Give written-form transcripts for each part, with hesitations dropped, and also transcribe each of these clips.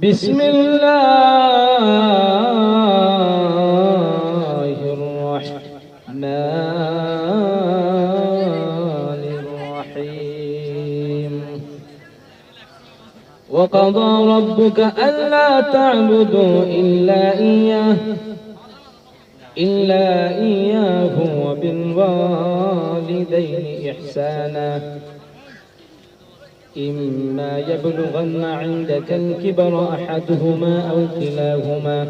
بسم الله الرحمن الرحيم وقضى ربك ألا تعبدوا إلا إياه وبالوالدين إحسانا إما يبلغن عندك الكبر أحدهما أو كلاهما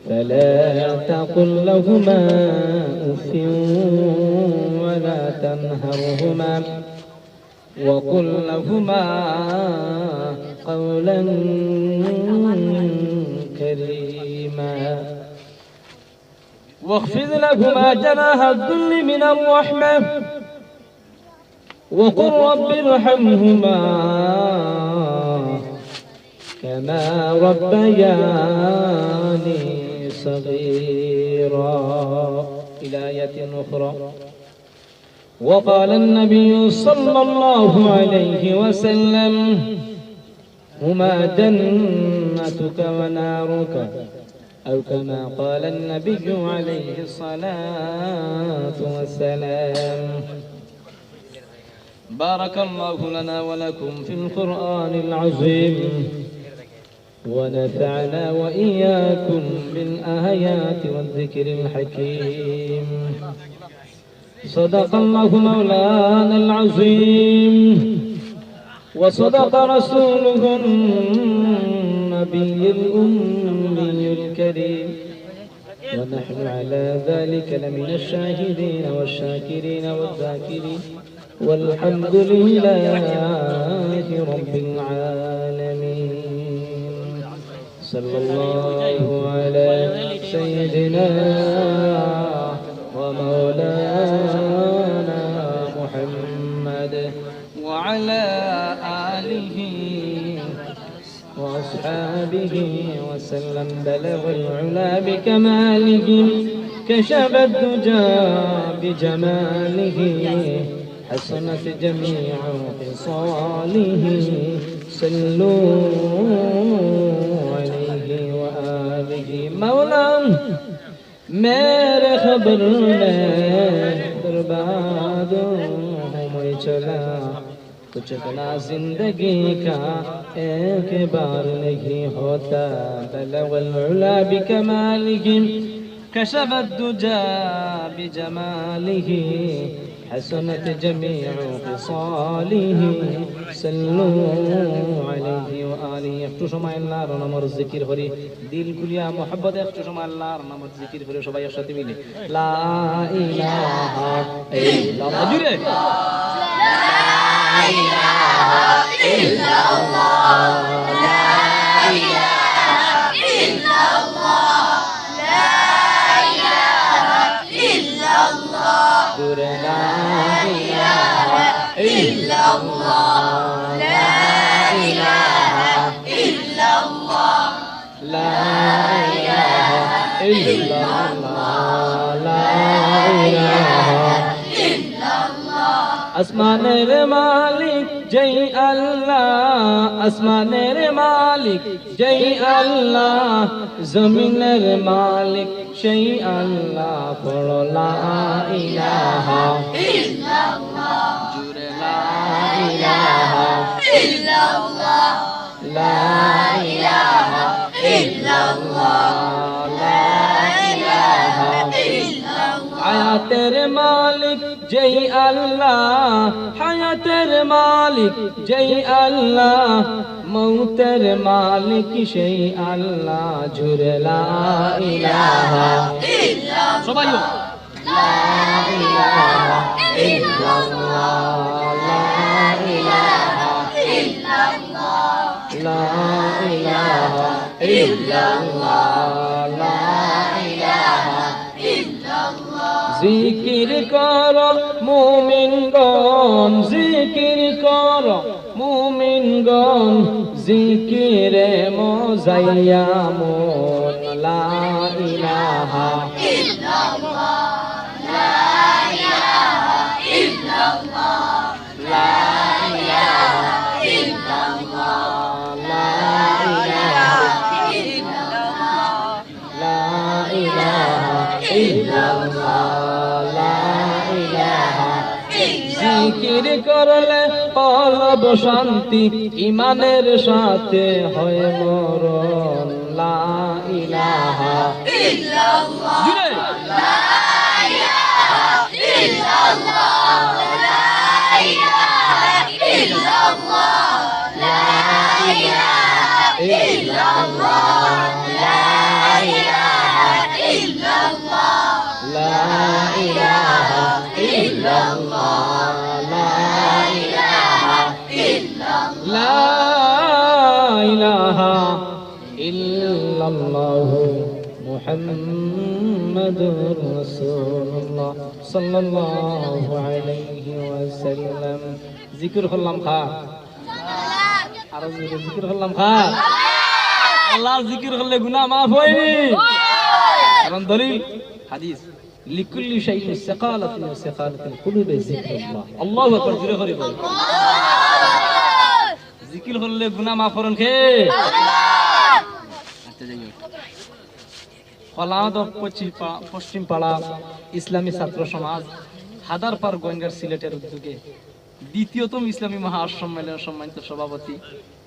فلا تقل لهما أف ولا تنهرهما وقل لهما قولا كريما واخفض لهما جناح الذل من الرحمة وقل رب ارحمهما كما ربياني صغيرا. إلى آية أخرى وقال النبي صلى الله عليه وسلم هما جنتك ونارك أو كما قال النبي عليه الصلاة والسلام. بارك الله لنا ولكم في القرآن العظيم ونفعنا وإياكم بالآيات والذكر الحكيم. صدق الله مولانا العظيم وصدق رسوله النبي الأمي الكريم ونحن على ذلك لمن الشاهدين والشاكرين والذاكرين والحمد لله رب العالمين. صلى الله على سيدنا ومولانا محمد وعلى آله وأصحابه وسلم. بلغ العلا بكماله كشف الدجى بجماله حسنت جميع خصاله صلوا عليه وآله. مولانا मेरे खबर में बर्बाद हुए चला कुछ इतना जिंदगी का एक बार नहीं होता. बलगल उला बिकमालिहि कशफ الدجى بجماله حسنت جميع خصاله صلوا عليه وآله. একটু সময় আল্লাহর নামের জিকির করি, দিল খুলিয়া মোহাব্বত একটু সময় আল্লাহর নামের জিকির করে সবাই একসাথে মিলে লা ইলাহা ইল্লাল্লাহ জুড়ে লা ইলাহা ইল্লাল্লাহ লা ইলাহা ইল্লাল্লাহ লা ইলাহা ইল্লাল্লাহ জুড়ে লা ইলাহা ইল্লাল্লাহ লা ইলাহা ইল্লাল্লাহ লা ইলাহা ইল্লাল্লাহ লা ইলাহা ইল্লাল্লাহ. আসমানের মালিক জয় আল্লাহ, আসমানের মালিক জয় আল্লাহ, জমিনের মালিক সেই আল্লাহ. পড়ো লা ইলাহা ইল্লাল্লাহ জুড়ে লা ইলাহা ইল্লাল্লাহ লা ইলাহা ইল্লাল্লাহ লা ইলাহা ইল্লাল্লাহ. হায়াতের মালিক জয় আল্লাহ, হায়াতের মালিক জয় আল্লাহ, মৌতের মালিক সেই আল্লাহ. জুড়ে লা ইলাহা ইল্লাল্লাহ সবাই লা ইলাহা ইল্লাল্লাহ লা ইলাহা ইল্লাল্লাহ লা ইলাহা ইল্লাল্লাহ লা ইলাহা ইল্লাল্লাহ. জিকির করো মুমিনগণ, জিকির করো মুমিনগণ, জিকিরে মোজাইয়া মন লা ইলাহা ইল্লাল্লাহ লা ইলাহা ইল্লাল্লাহ লা ইলাহা ইল্লাল্লাহ লা ইলাহা জিকির করলে কলব শান্তি, ইমানের সাথে হয় মরণ। লা ইলাহা ইল্লাল্লাহ, লা ইলাহা ইল্লাল্লাহ, লা ইলাহা ইল্লাল্লাহ, লা ইলাহা ইল্লাল্লাহ, লা ইলাহা ইল্লাল্লাহ, লা ইলাহা ইল্লাল্লাহ, লা ইলাহা ইল্লাল্লাহ, লা ইলাহা ইল্লাল্লাহ মুহাম্মাদুর রাসূলুল্লাহ সাল্লাল্লাহু আলাইহি ওয়াসাল্লাম। জিকির করলাম খা আর জিকির করলাম খা। আল্লাহ জিকির করলে গুনাহ মাফ হয়নি। কারণ দলিল হাদিস লিকুল্লি শাইইন সাকালাতুন সাকালাতুল কুলুবি যিকরুল্লাহ। আল্লাহু আকবার জোরে করে বল। জিকির করলে গুনাহ মাফ করেন কে? আল্লাহ। আচ্ছা যাই হোক, কলাদ পশ্চিম পাড়া ইসলামী ছাত্র সমাজ হাদারপাড় গোয়েঙ্গার সিলেটের উদ্যোগে দ্বিতীয়তম ইসলামী মহা সম্মেলনের সম্মানিত সভাপতি